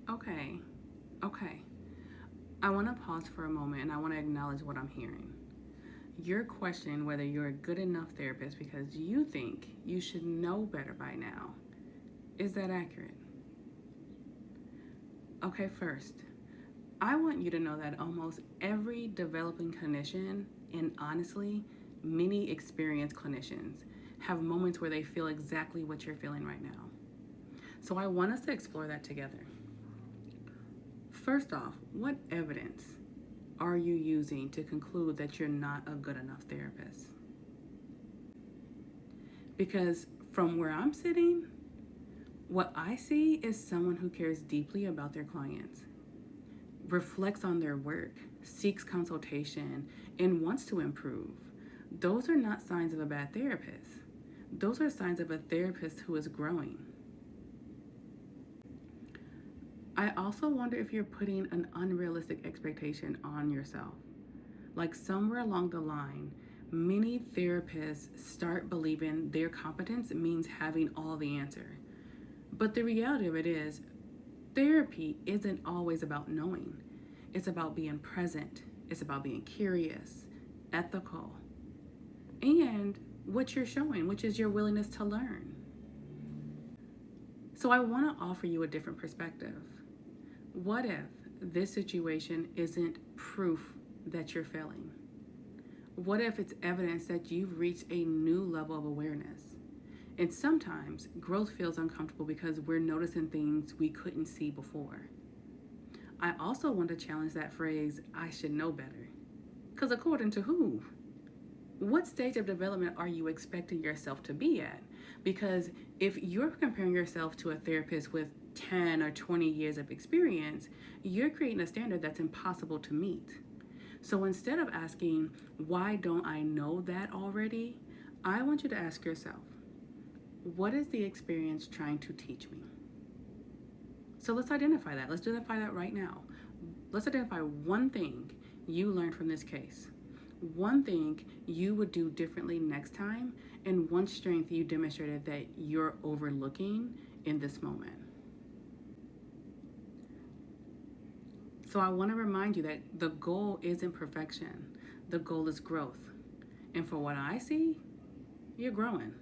Okay, okay. I want to pause for a moment and I want to acknowledge what I'm hearing. You're questioning whether you're a good enough therapist because you think you should know better by now. Is that accurate? Okay, first, I want you to know that almost every developing clinician, and honestly, many experienced clinicians, have moments where they feel exactly what you're feeling right now. So I want us to explore that together. First off, what evidence are you using to conclude that you're not a good enough therapist? Because from where I'm sitting, what I see is someone who cares deeply about their clients, reflects on their work, seeks consultation, and wants to improve. Those are not signs of a bad therapist. Those are signs of a therapist who is growing. I also wonder if you're putting an unrealistic expectation on yourself. Like somewhere along the line, many therapists start believing their competence means having all the answer. But the reality of it is, therapy isn't always about knowing. It's about being present, it's about being curious, ethical, and what you're showing, which is your willingness to learn. So I want to offer you a different perspective. What if this situation isn't proof that you're failing? What if it's evidence that you've reached a new level of awareness? And sometimes growth feels uncomfortable because we're noticing things we couldn't see before. I also want to challenge that phrase, I should know better. Because according to who? What stage of development are you expecting yourself to be at? Because if you're comparing yourself to a therapist with 10 or 20 years of experience, you're creating a standard that's impossible to meet. So instead of asking, why don't I know that already? I want you to ask yourself, what is the experience trying to teach me? So let's identify that. Let's identify that right now. Let's identify one thing you learned from this case, one thing you would do differently next time, and one strength you demonstrated that you're overlooking in this moment. So I want to remind you that the goal isn't perfection. The goal is growth. And for what I see, you're growing.